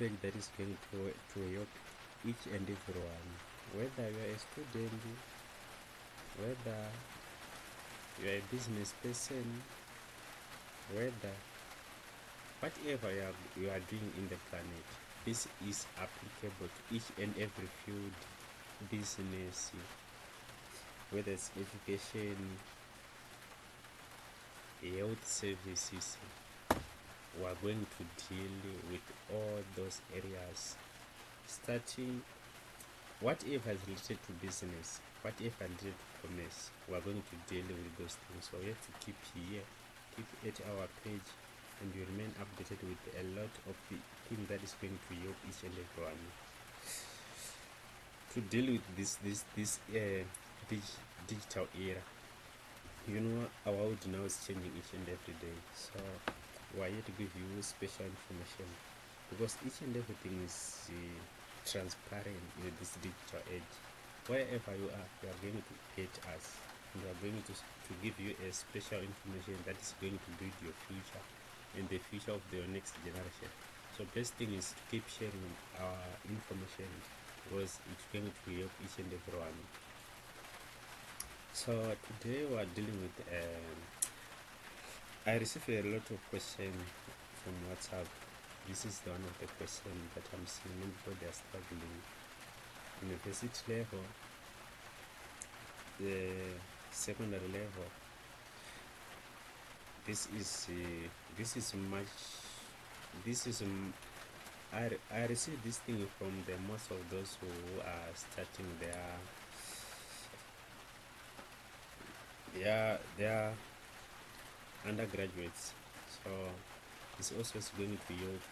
page that is going to help each and everyone, whether you are a student, whether you are a business person, whether whatever you are doing in the planet. This is applicable to each and every field, business, whether it's education, health services. We are going to deal with all those areas, starting whatever is related to business, whatever related to commerce. We are going to deal with those things. So you have to keep here, keep at our page, and you remain updated with a lot of the things that is going to help each and everyone to deal with this digital era. You know, our world now is changing each and every day, so we are here to give you special information, because each and everything is transparent in this digital age. Wherever you are going to hate us, and we are going to give you a special information that is going to build your future and the future of the next generation. So best thing is to keep sharing our information, because it's going to help each and everyone. So today we are dealing with I received a lot of questions from WhatsApp. This is one of the questions that I'm seeing many people they are struggling. University level, the secondary level. I receive this thing from the most of those who are starting their undergraduates. So it's also going to help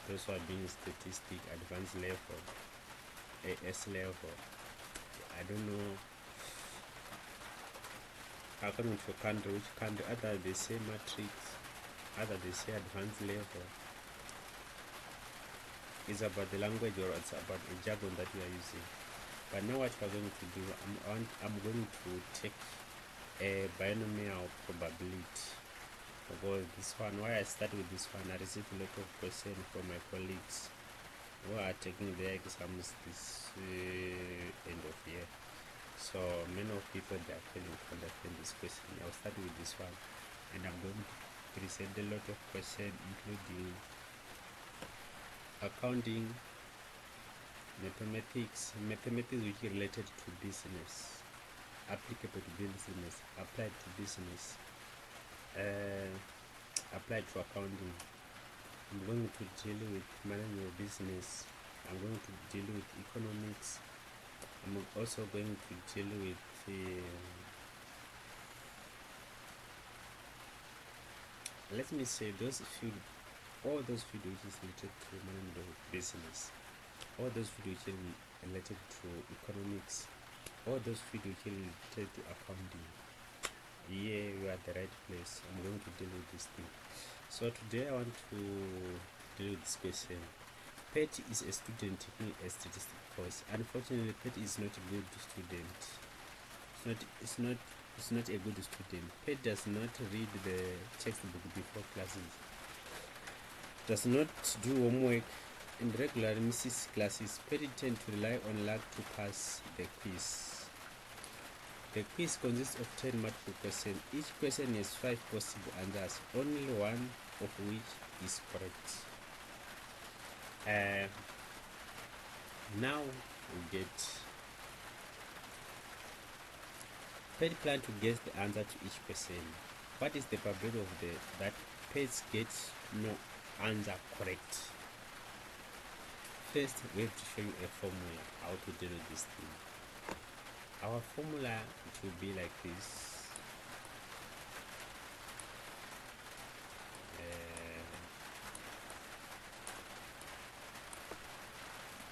those who are doing statistics, advanced level, AS level. I don't know, according to country, which country, either they say matrix, either they say advanced level. It's about the language, or it's about a jargon that we are using. But now what we're going to do, I'm going to take a binomial probability. Because this one, why I start with this one, I received a lot of questions from my colleagues who are taking their exams this end of year. So many of people, they are failing to understand this question. I'll start with this one, and I'm going to present a lot of questions, including accounting, mathematics which is related to business, applicable to business, applied to business, applied to accounting. I'm going to deal with managing your business. I'm going to deal with economics. I'm also going to deal with let me say all those fields which is related to management of business, all those fields which are related to economics, all those fields which are related to accounting. Yeah, you are at the right place. I'm going to deal with this thing. So today I want to deal with this question. Pet is a student taking a statistics course. Unfortunately, Pet is not a good student. It's not a good student. Pet does not read the textbook before classes, does not do homework, and regularly misses classes. Pet tend to rely on luck to pass the quiz. The quiz consists of 10 multiple questions. Each question has 5 possible answers, only one of which is correct. Now we get Pet plan to guess the answer to each question. What is the probability of that Pet gets no answer correct? First, we have to show you a formula how to deal with this thing. Our formula, it will be like this.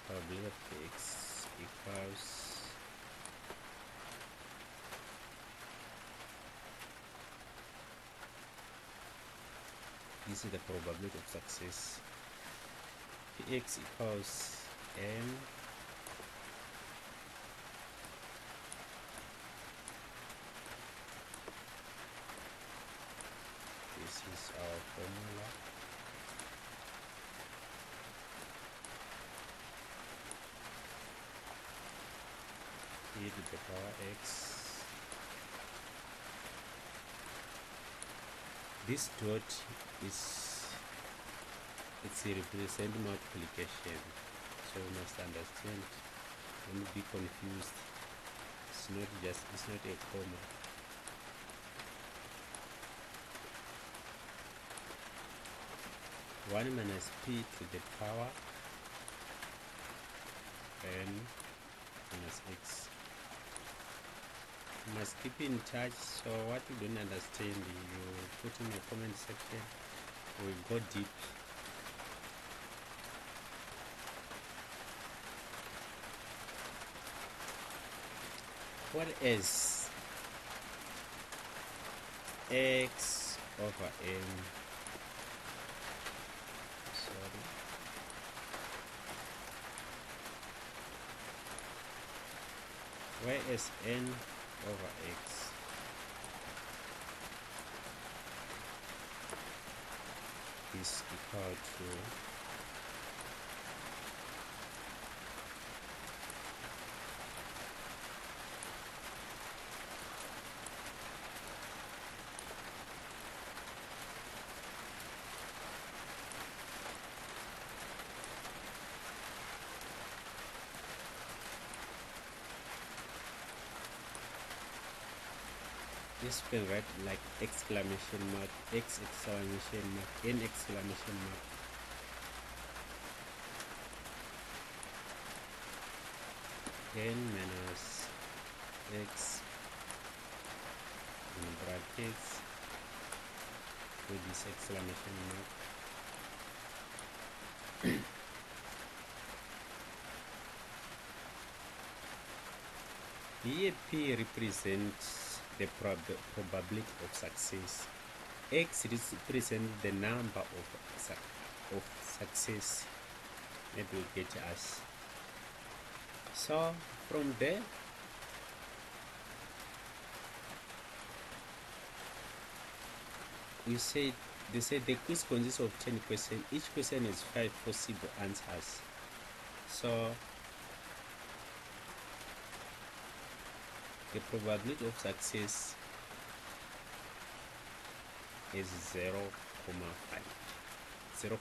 Probability of x equals this is the probability of success. X equals n this is our formula. p to the power x. This dot it's a represent multiplication, so you must understand. Don't be confused. It's not a comma. One minus p to the power n minus x. You must keep in touch. So what you don't understand, you put in the comment section. We'll go deep. What is x over n? Sorry. Where is n over x? Is equal to this you can write like exclamation mark, x exclamation mark, n exclamation mark. N minus x in brackets with this exclamation mark. Here P represents the probability of success. X represents the number of success. Maybe we'll get us. So from there, they say the quiz consists of 10 questions. Each question is 5 possible answers. So the probability of success is 0.5, 0.2,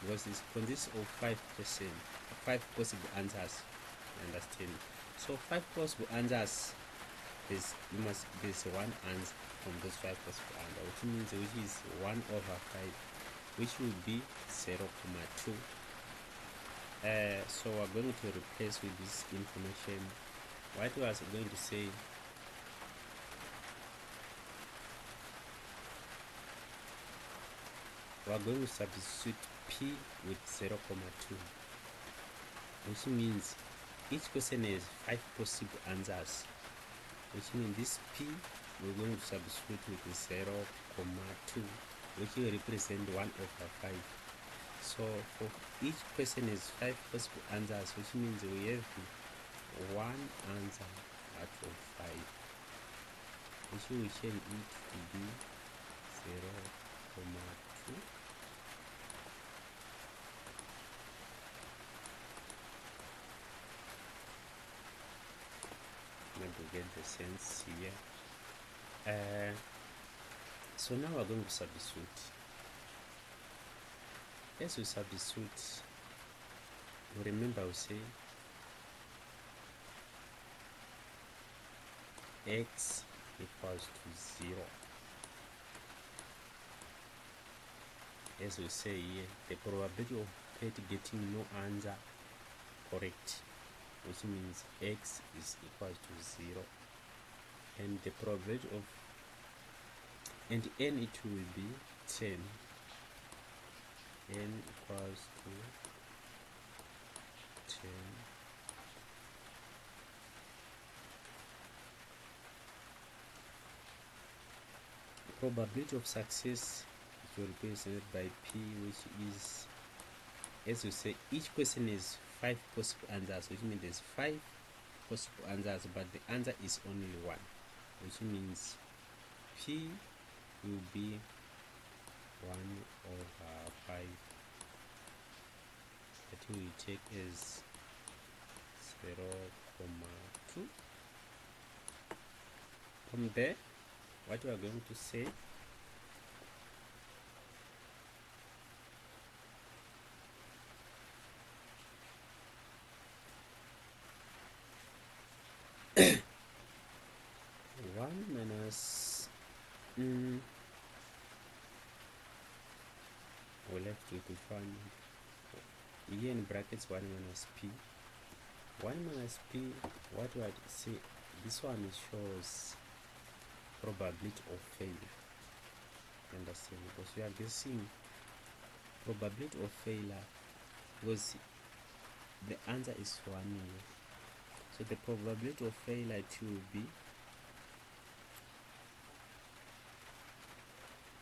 because it consists of 5 questions, 5 possible answers. Understand? So 5 possible answers, there's one answer from those 5 possible answers, which is 1 over 5, which will be 0.2. So we're going to replace with this information. What was going to say? We are going to substitute p with 0.2, which means each question has 5 possible answers, which means this p we're going to substitute with 0.2, which will represent 1 over 5. So for each question is 5 possible answers, which means we have one answer out of 5, which will change it to be 0.2. Maybe get the sense here. So now we're going to substitute. As we substitute, remember we say x equals to 0. As we say here, the probability of getting no answer correct, which means x is equal to 0, and the probability of n it will be 10. N equals to 10. Probability of success is represented by P, which is, as we say, each question is 5 possible answers, which means there's 5 possible answers, but the answer is only 1, which means P will be 1 over 5. That we take as 0.5. comma 2. From there, what we are going to say, one minus we're left with one here in brackets 1 minus p. 1 minus p, what we are say, this one shows probability of failure. Understand? Because we are guessing probability of failure because the answer is 1 million. So the probability of failure will be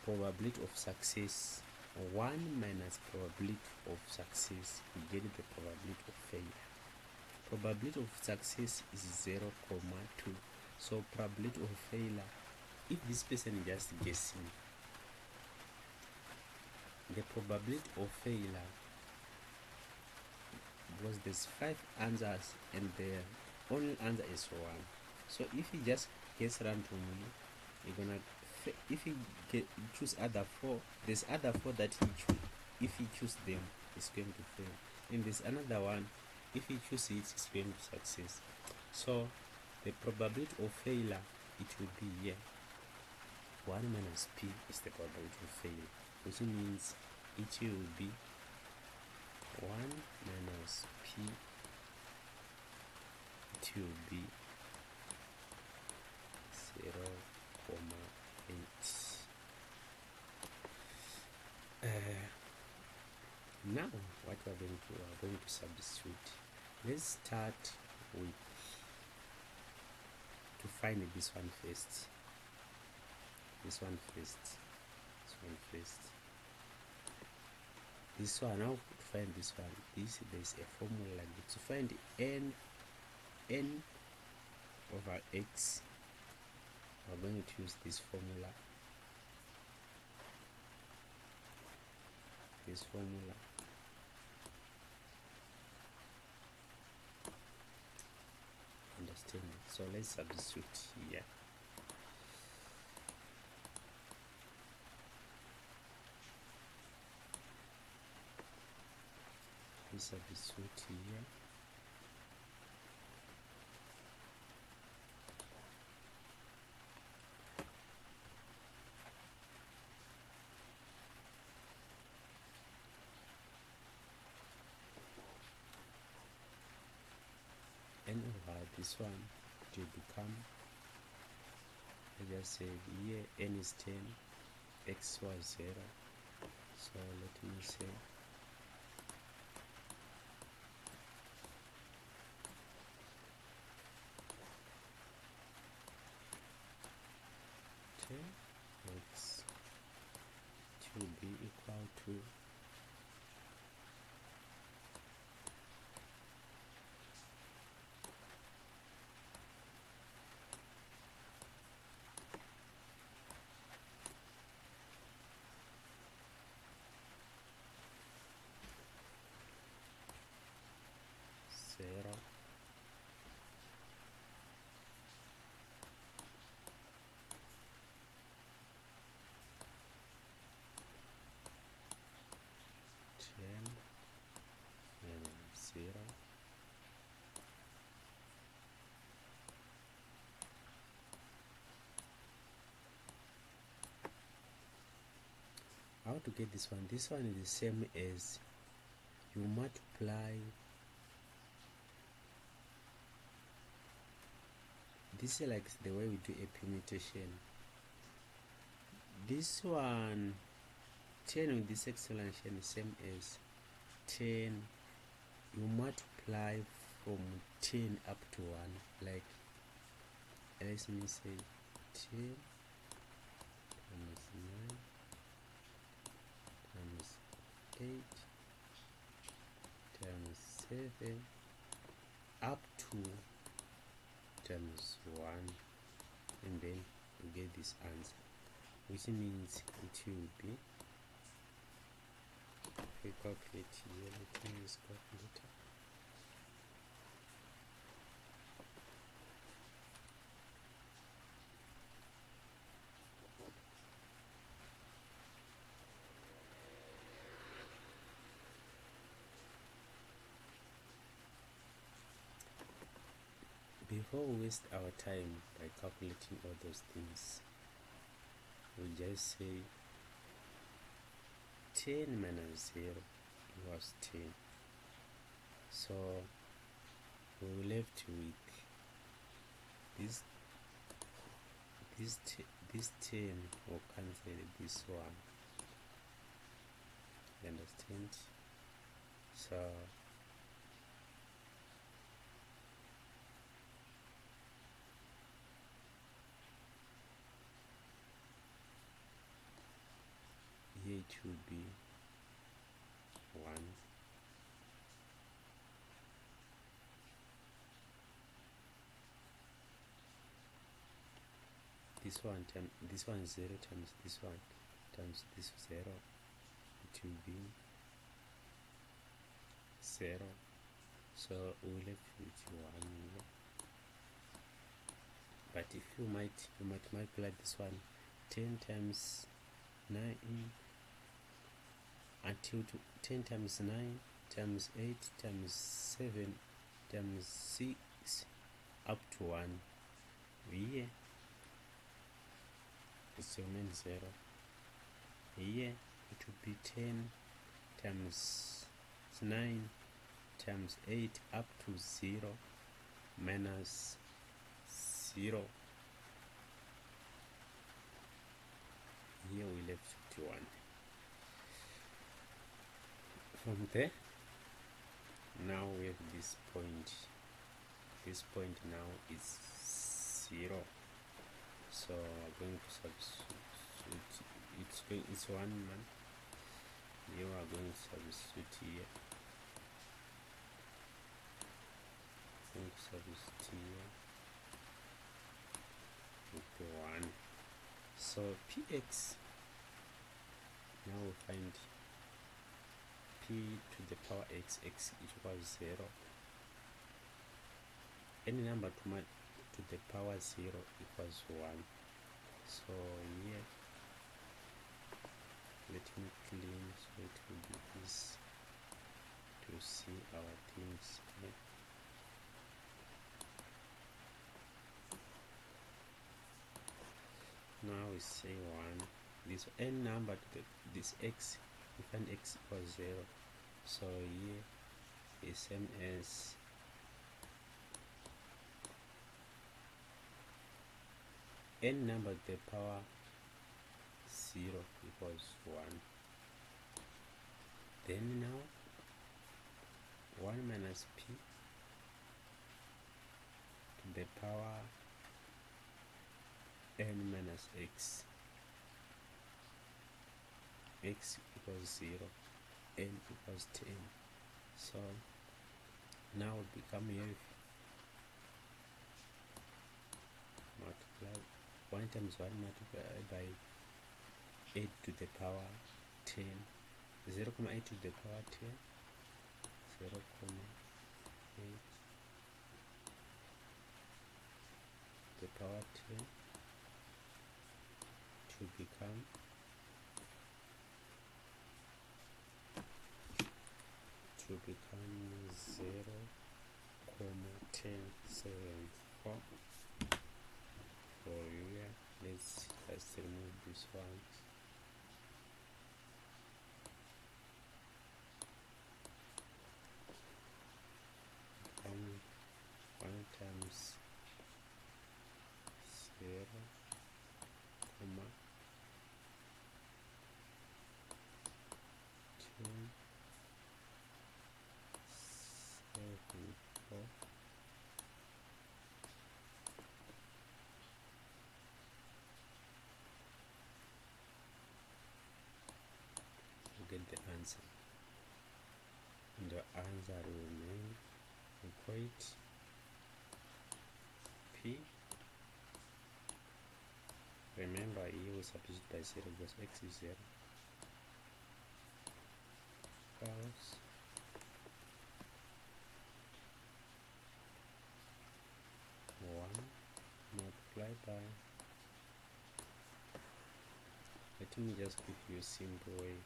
probability of success 1 minus probability of success. We get the probability of failure. Probability of success is 0.2. So probability of failure, if this person is just guessing, the probability of failure, because there's 5 answers and the only answer is 1. So if you just guess randomly, you're gonna if you choose other 4, there's other 4 that he choose. If he choose them, it's going to fail. And there's another one, if he choose it, it's going to success. So the probability of failure, it will be here 1 minus p is the probability of failure, which means it will be 1 minus p, it will be 0.8. Now what we are going to substitute. Let's start with to find this one first. This one now to find this one. There's a formula like this. To find n over x, we're going to use this formula. Understand? So let's substitute here. Substitute here. And over this one, it will become, let's just say here n is 10, x was 0. So let me say x to be equal to 0. And 0. How to get this one? This one is the same as you multiply this is like the way we do a permutation. This one 10 with this explanation is same as 10, you multiply from 10 up to 1, like let me say 10 times 9 times 8 times 7 up to times 1, and then you get this answer, which means it will be, if we calculate here, let me use calculator, before we waste our time by calculating all those things, we'll just say 10 minus 0 equals 10. So we're left with this 10 will cancel this one. You understand? So here it will be 1. This one times this one is 0 times this one times this 0, it will be 0. So we'll left with 1 here. But if you might multiply this one 10 times 9 until 10 times 9 times 8 times 7 times 6 up to 1. Here it remains 0. Here it will be 10 times 9 times 8 up to 0 minus 0. Here we left 51. From there, now we have this point. This point now is 0. So we're going to substitute. It's 1 man. You are going to substitute here. Going to substitute here with 1. So px, now we find p to the power x equals 0. Any number to the power 0 equals 1. So here, let me clean so it will be easy to see our things here. Now we say 1. This any number to this x, we find x equals 0. So here is same as n number to the power 0 equals 1. Then now 1 minus p to the power n minus x. X equals 0, n equals 10. So now it become here multiply 1 times 1 multiplied by 8 to the power 10. 0, 8 to the power 10. 0, 8 to the power 10 to become 0, 10, 7, 4. For here, let's just remove this one. 1 times 0, 10, 7, 4. Get the answer, and the answer will remain equate p. Remember here we substitute by 0 because x is 0 equals 1 multiplied by, let me just give you a simple way.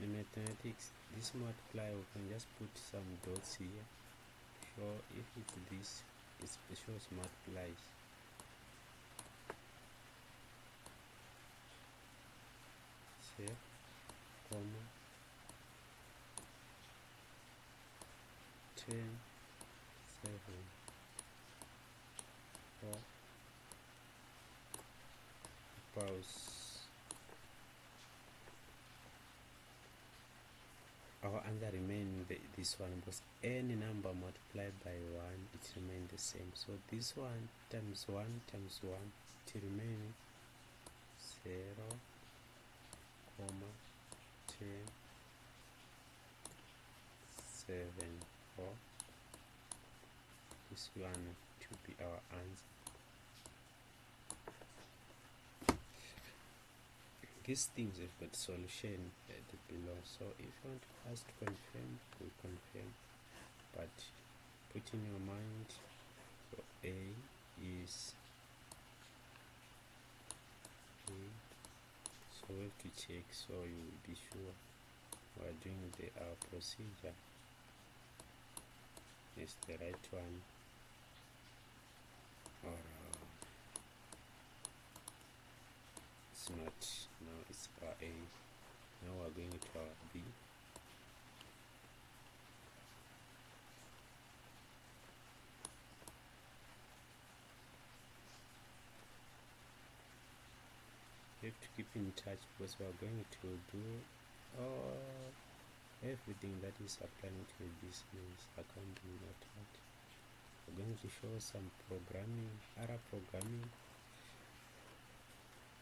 In mathematics, this multiply we can just put some dots here. So if it's this, it shows multiplies. Here, comma, 10, 7, 4, pause. Our answer remains this one, because any number multiplied by 1, it remains the same. So this one times 1 times 1, it remains 0, comma, 10, 7, 4. This one to be our answer. These things have got solution below, so if you want us to confirm, we confirm, but put in your mind, so A is A, so we have to check, so you will be sure we are doing our procedure is the right one, or it's not. Now it's our A. Now we're going to our B. You have to keep in touch, because we are going to do everything that is applying to a business accounting method. We're going to show some programming, other programming.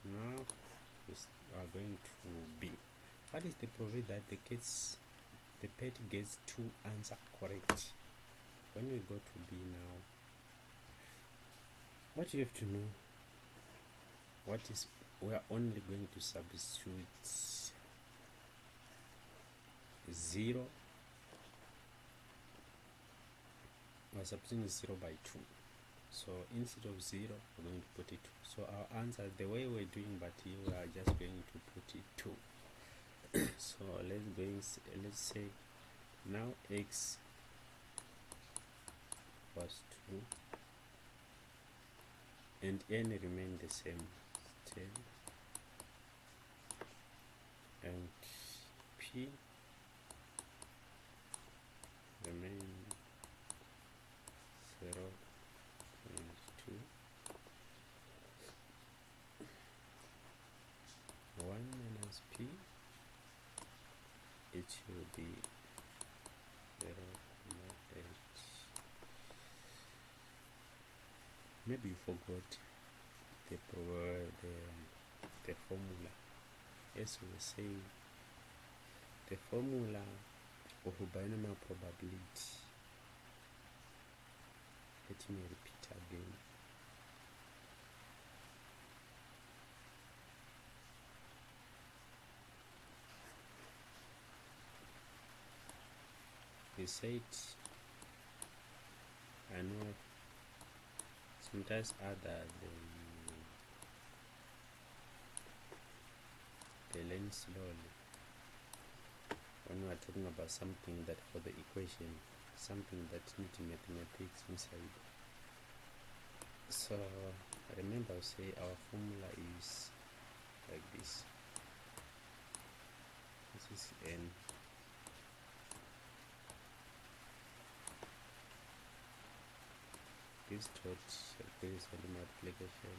Now we are going to B. What is the provided that the pet gets 2 answers correct? When we go to B now, what you have to know, we are only going to substitute 0. We're substituting 0 by 2. So instead of 0, we're going to put it 2. So our answer, the way we're doing, but here we are just going to put it 2. So let's say now x was 2 and n remain the same, 10, and p remain 0 and 2, 1 minus p, it will be 0, 8. Maybe you forgot the formula. As we say, the formula of binomial probability. Let me repeat again. We said, I know sometimes other they learn slowly when we are talking about something that for the equation, something that needs mathematics inside. So remember, say our formula is like this. This is n. This dot based on the multiplication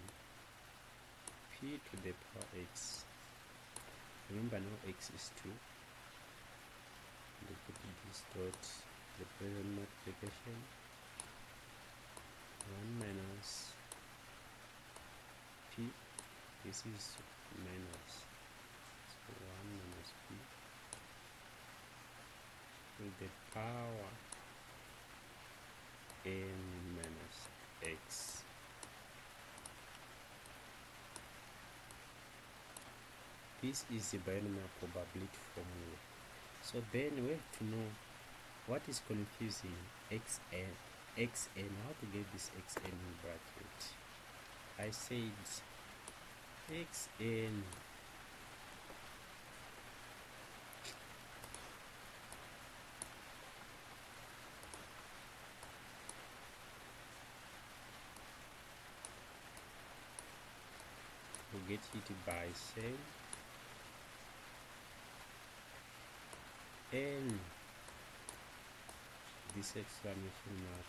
p to the power x. Remember now x is 2. We put this dot the present multiplication 1 minus p. This is minus, so 1 minus p to the power n minus x. This is the binomial probability formula. So then we have to know what is confusing, xn. How to get this xn in bracket? I said xn get it by saying n this exclamation mark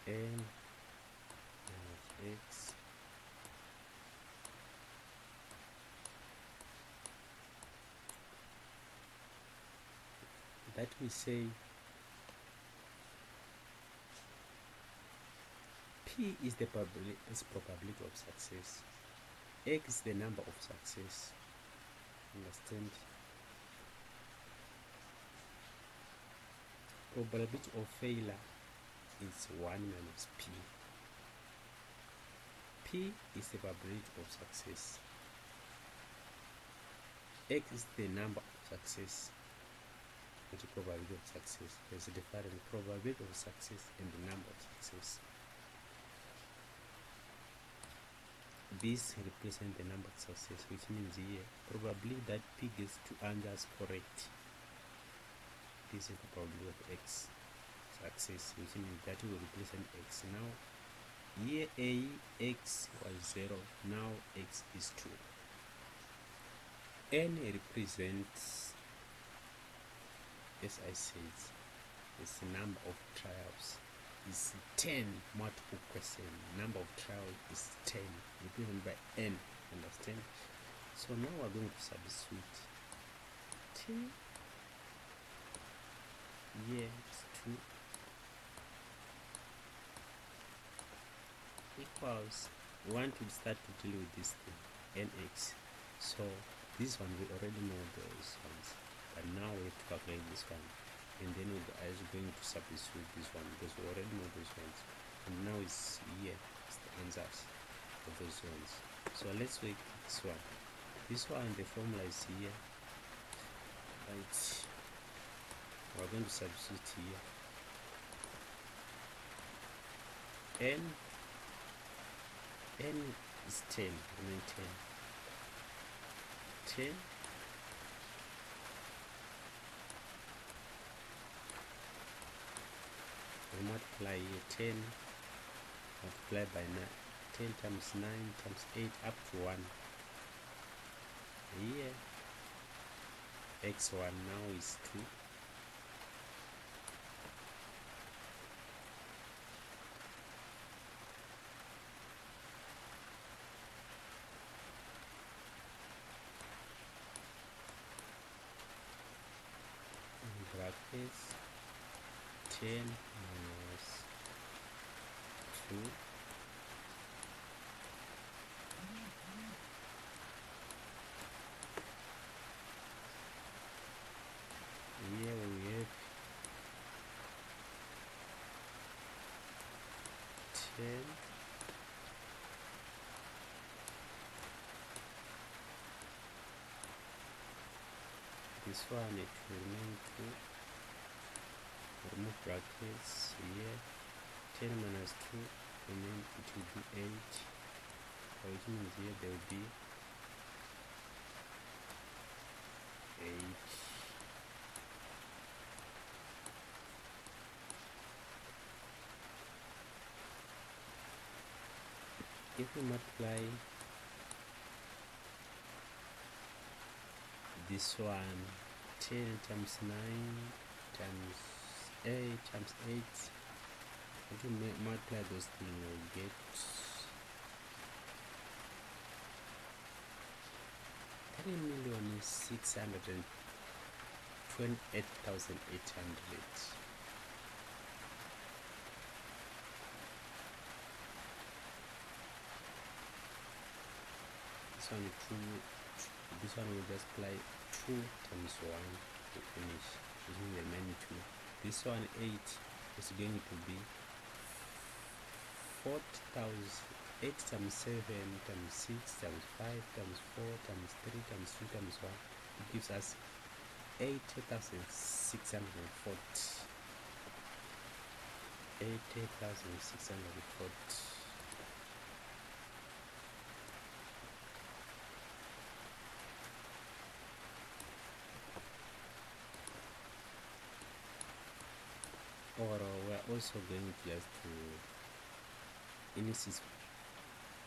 n minus x that we say P is the probability of success, X is the number of success. Understand? Probability of failure is 1 minus P. P is the probability of success. X is the number of success, not the probability of success. There's a difference. Probability of success and the number of success. This represents the number of success, which means here probably that P gets 2 answers correct. This is the probability of X success, which means that will represent X. Now here X was 0, now X is 2. N represents, as I said, it's the number of trials. Is 10 multiple question. Number of trials is 10, represented by N. Understand? So now we're going to substitute T. Here it's 2 equals, we want to start to deal with this thing, nx. So this one we already know those ones, but now we have to calculate this one, and then we're also going to substitute this one because we already know those ones, and now it's here, it's the answers of those ones. So let's wait this one. This one, the formula is here, right? We're going to substitute here. N is 10, and then 10. We multiply here 10, multiply by 9. 10 times 9 times 8 up to 1. Here, x1 now is 2. Brackets 10 minus 2 here we have 10 this one it will remain 2. Remove brackets here. 10 minus 2 remain, it will be 8, which means here there will be 8. If we multiply this one, 10 times 9 times 8 times 8, if you multiply those things, you'll get 3,628,800. This one will just apply 2 times 1 to finish, using the remaining 2. This one 8 is going to be 40,000. 8 times 7 times 6 times 5 times 4 times 3 times 2 times 1. It gives us 80,640. 80,640. also going to just to insist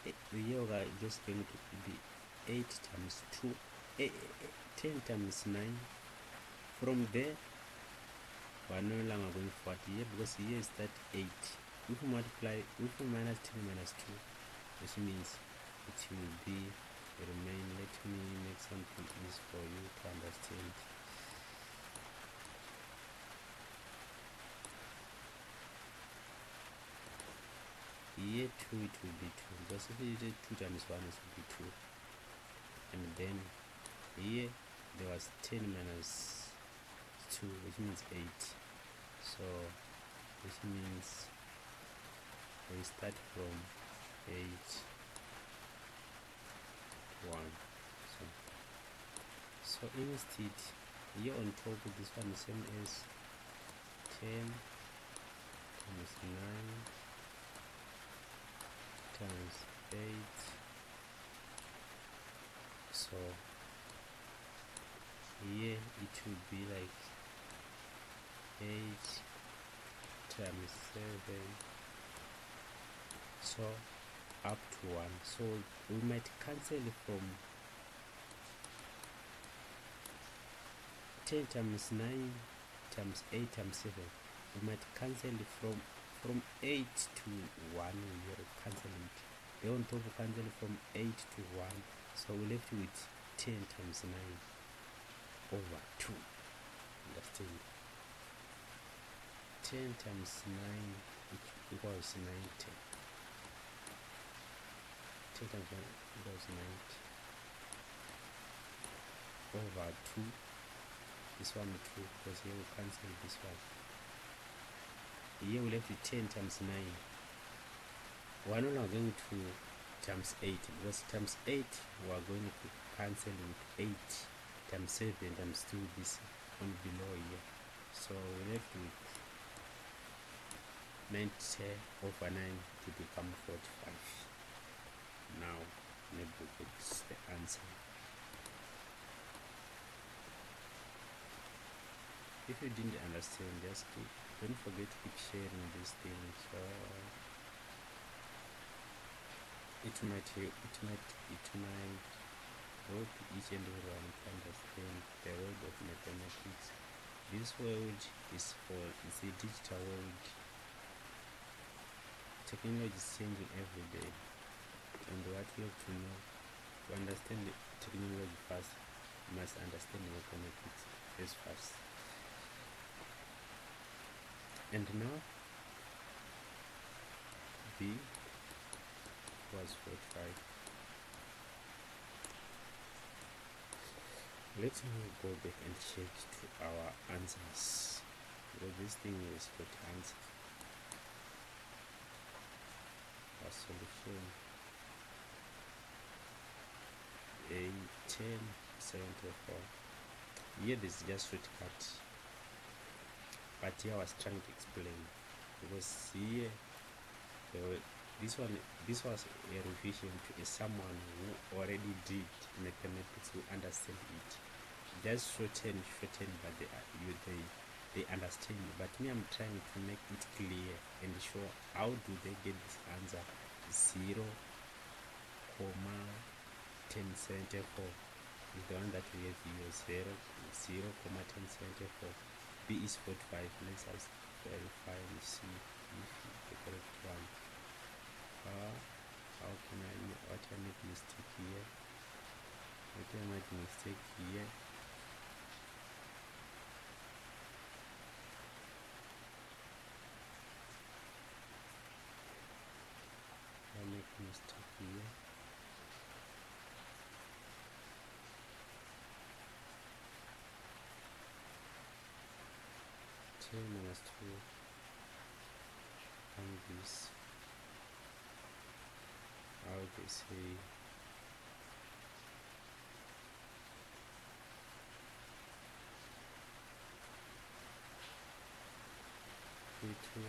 the yoga just going to be 8 times 2 10 times 9. From there we're no longer going forward here because here is that 8. If we multiply, if we minus 10 minus 2, which means it will be remain. Let me make something easy for you to understand. Here 2, it will be 2 because if you did 2 times 1, it will be 2. And then here there was 10 minus 2, which means 8. So which means we start from 8 to 1. So instead here on top, this one is same as 10 times 9 times 8. So here it will be like 8 times 7, so up to 1. So we might cancel from 10 times 9 times 8 times 7. We might cancel from 8 to 1. We will cancel it. Then on top we cancel from 8 to 1. So we left with 10 times 9 over 2. Understand? 10 times 9 equals 90. 10 times 9 equals 90 over 2. This one 2 because here we cancel this one. Here we left with 10 times 9. We are no longer going to times 8 because times 8 we are going to cancel with 8 times 7 times 2, this one below here. So we left with 90 over 9 to become 45. Now maybe it's the answer. If you didn't understand, just don't forget to keep sharing this thing, so it might help each and everyone to understand the world of mathematics. This world is a digital world. Technology is changing every day, and what you have to know to understand the technology first, you must understand mathematics as first. And now B was 45. Let me go back and check to our answers, because this thing was got answer. Our solution A 1074. Here this is just shortcut, but here I was trying to explain, because here this was a revision to someone who already did mathematics, who understand it. Just shorten, but they understand. But me, I'm trying to make it clear and show how do they get this answer 0, 1074 is the one that we have here. 0, 1074. B is 45. Let's just verify and see if the correct one. How can what I make mistake here? What I make mistake here? I make mistake here. Minus 2 and this, how they say, P2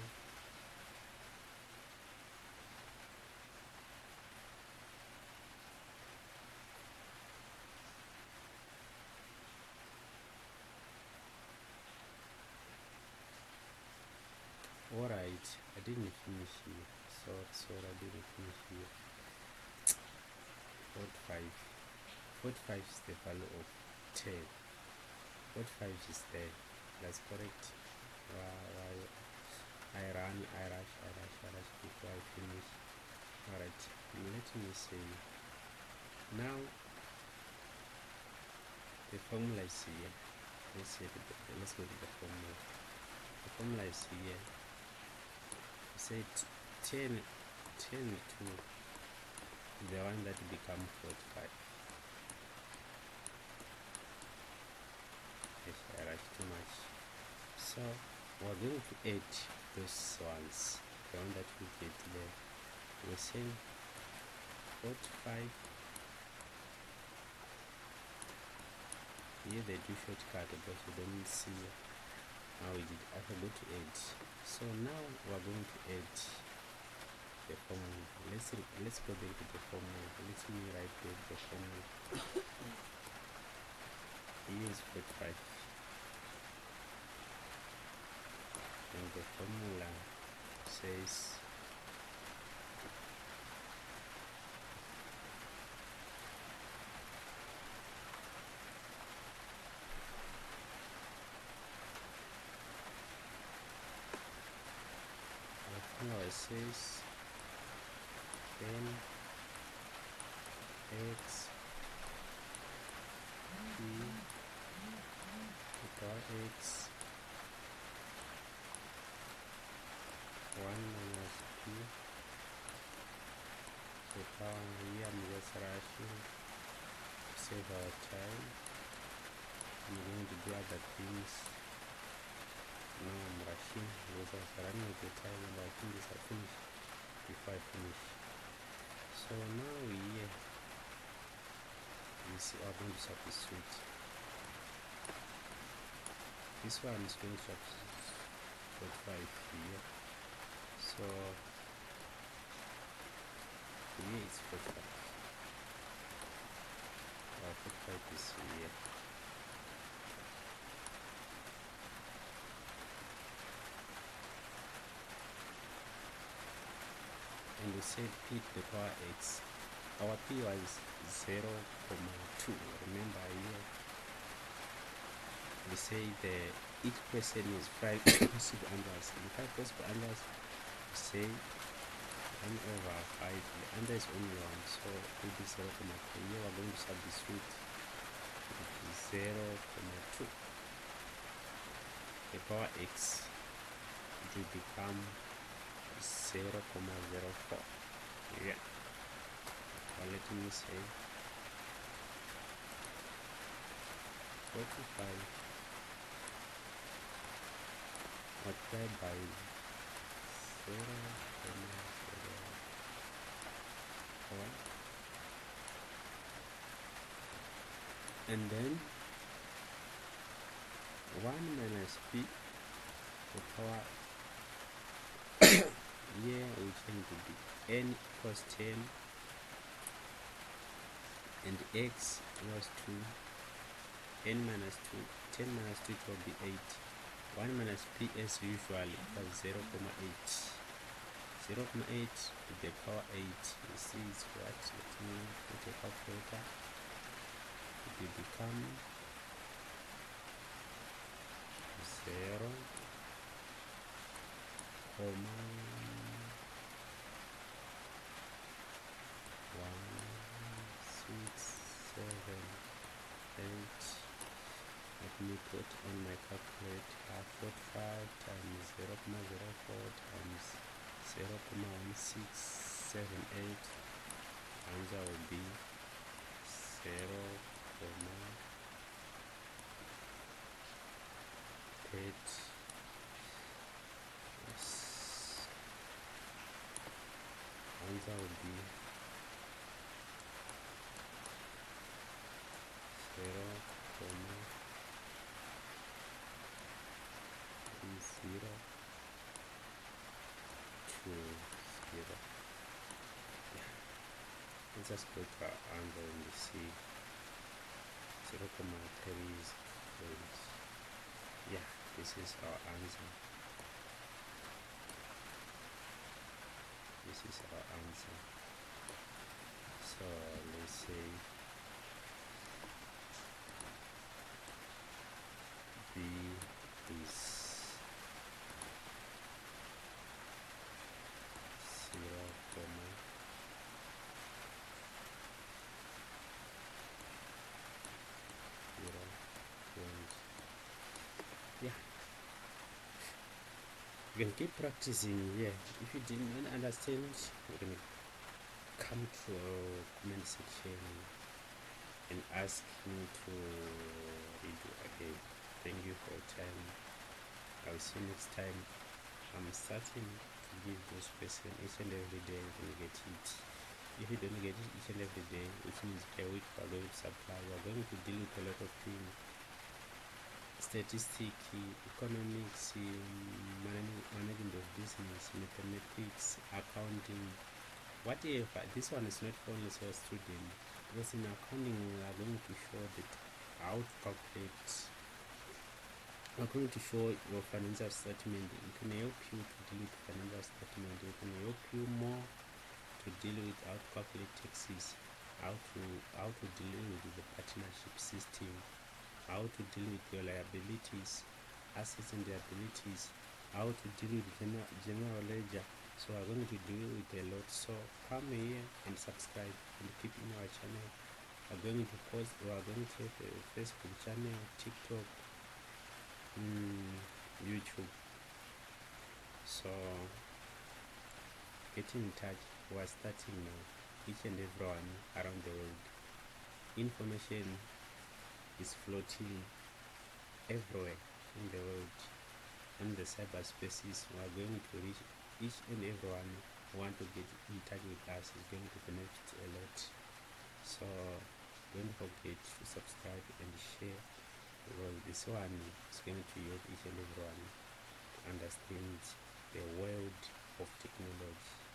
alright, didn't finish here. Sorry, I didn't finish here. 45. 45 is the value of 10. 45 is there. That's correct. I rush before I finish. Alright, let me say now the formula is here. Let's go to the formula. The formula is here. We said 10 to the one that become 45. Yes, I rushed too much. So we're going to add those ones, the one that we get there. We're saying 45. Here they do shortcut, but you don't see how we did. I forgot to add. So now we're going to add the formula. Let's go back to the formula. Let me write back the formula. Here is 45. And the formula says says 10 x p to power x 1 minus p to power. Here I'm just rushing to save our time. I'm going to do other things. Now I'm rushing because I was running at the time, and I think this will finish before I finish. So now here you see I'm going to substitute. This one is going to substitute 45 here. So here it's 45. 45 is here. And we said p to the power x. Our p was 0, 2. Remember here we say each question is 5 possible answers. And 5 possible answers, we say 1 over 5. The answer is only 1, so it is 0, 2. Here we're going to substitute 0, 2. The power x, it will become 0, 0.04. Yeah. Well, let me say 45 multiplied by 0, 0.04, and then 1 minus p the power here we change to be n equals 10 and x equals 2, n minus 2, 10 minus 2 will be 8. 1 minus p as usual equals 0, 0.8. 0.8 to the power 8. You see it's what? Let me put a calculator. It will become 0, 1, 6, 7, 8. Let me put on my calculator 45 times 0, 0.04 times 0.1678. Answer will be 0, 0.8. Answer will be 0, 0.020. Yeah. Let's just put our answer in the C. 0.3 is yeah, this is our answer. this is our answer. So let's say B is 0, 0 point. Yeah, you can keep practicing here. If you didn't understand, you can come to our comment section and ask me to redo again. Thank you for your time. I'll see you next time. I'm starting to give those questions each and every day. You can get it. If you don't get it each and every day, which means per week we are going to supply, we are going to deal with a lot of things: statistics, economics, management of business, mathematics, accounting, whatever. This one is not for only for students, because in accounting we are going to show that how to calculate. I'm going to show your financial statement. It can help you to deal with financial statement. It can help you more to deal with how to calculate taxes, how to deal with the partnership system, how to deal with your liabilities, assets and liabilities, how to deal with general ledger. So we're going to deal with a lot. So come here and subscribe and keep in our channel. We're going to post. We are going to have a Facebook channel, TikTok, YouTube. So get in touch. We are starting now. Each and everyone around the world. Information is floating everywhere in the world. In the cyberspaces, we are going to reach each and everyone who want to get in touch with us. Is going to benefit a lot. So don't forget to subscribe and share, because this one is going to help each and everyone to understand the world of technology.